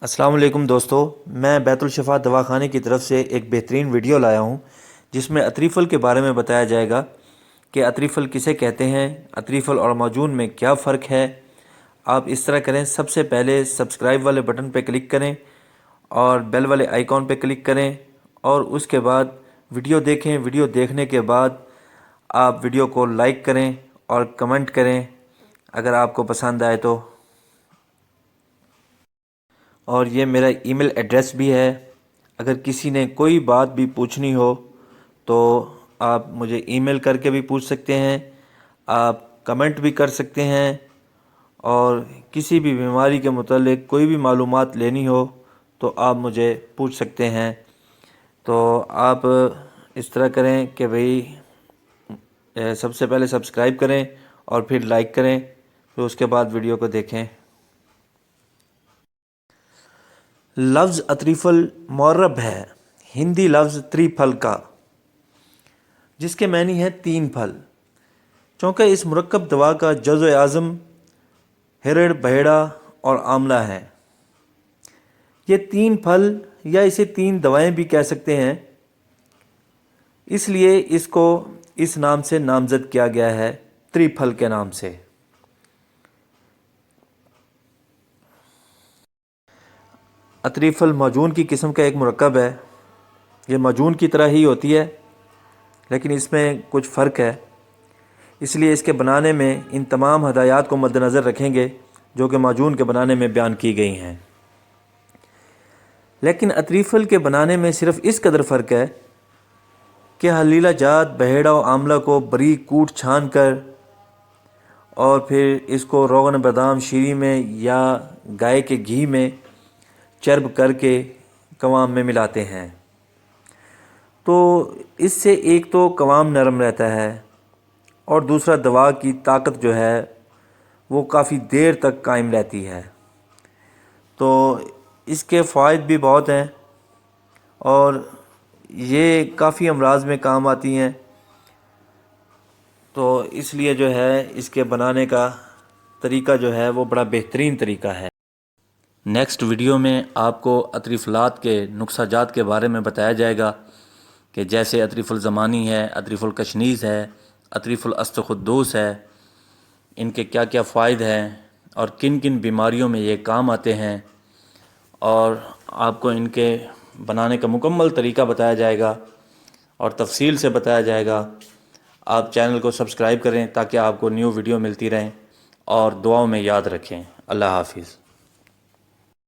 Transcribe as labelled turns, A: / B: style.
A: अस्सलाम वालेकुम दोस्तों, मैं बैतुल-शिफ़ा दवाख़ाने की तरफ से एक बेहतरीन वीडियो लाया हूँ जिसमें अतरीफ़ल के बारे में बताया जाएगा कि अतरीफ़ल किसे कहते हैं, अतरीफ़ल और माजून में क्या फ़र्क है। आप इस तरह करें, सबसे पहले सब्सक्राइब वाले बटन पर क्लिक करें और बेल वाले आइकॉन पर क्लिक करें और उसके बाद वीडियो देखें। वीडियो देखने के बाद आप वीडियो को लाइक करें और कमेंट करें अगर आपको पसंद आए तो। और ये मेरा ईमेल एड्रेस भी है। अगर किसी ने कोई बात भी पूछनी हो तो आप मुझे ईमेल करके भी पूछ सकते हैं, आप कमेंट भी कर सकते हैं और किसी भी बीमारी के मुतालिक कोई भी मालूमात लेनी हो तो आप मुझे पूछ सकते हैं। तो आप इस तरह करें कि भाई सबसे पहले सब्सक्राइब करें और फिर लाइक करें, फिर उसके बाद वीडियो को देखें। लफ्ज़ अतरीफ़ल मुअर्रब है हिंदी लफ्ज़ त्रिफल का, जिसके मानी है तीन फल। चूँकि इस मुरक्कब दवा का जज़्व आज़म हिरड़, बहेड़ा और आंवला है। ये तीन फल या इसे तीन दवाएं भी कह सकते हैं, इसलिए इसको इस नाम से नामज़द किया गया है, त्रिफल के नाम से। अतरीफ़ल माजून की किस्म का एक मुरक्कब है। ये माजून की तरह ही होती है लेकिन इसमें कुछ फ़र्क है, इसलिए इसके बनाने में इन तमाम हदायत को मद्देनज़र रखेंगे जो कि माजून के बनाने में बयान की गई हैं। लेकिन अतरीफ़ल के बनाने में सिर्फ़ इस कदर फ़र्क है कि हलीला जात बहेड़ा और आंवला को बारीक कूट छान कर और फिर इसको रोगन बादाम शीरी में या गाय के घी में चर्ब करके कवाम में मिलाते हैं। तो इससे एक तो कवाम नरम रहता है और दूसरा दवा की ताकत जो है वो काफ़ी देर तक कायम रहती है। तो इसके फ़ायदे भी बहुत हैं और ये काफ़ी अमराज में काम आती हैं। तो इसलिए जो है इसके बनाने का तरीका जो है वो बड़ा बेहतरीन तरीका है। नेक्स्ट वीडियो में आपको अतरीफ़लात के नुक्साजात के बारे में बताया जाएगा कि जैसे अतरीफ़ुल ज़मानी है, अतरीफ़ुल कशनीज़ है, अतरीफ़ुल अस्तख़ुद्दूस है, इनके क्या क्या फ़ायदे हैं और किन किन बीमारियों में ये काम आते हैं और आपको इनके बनाने का मुकम्मल तरीका बताया जाएगा और तफसील से बताया जाएगा। आप चैनल को सब्सक्राइब करें ताकि आपको न्यू वीडियो मिलती रहें और दुआओं में याद रखें। अल्लाह हाफ़िज़।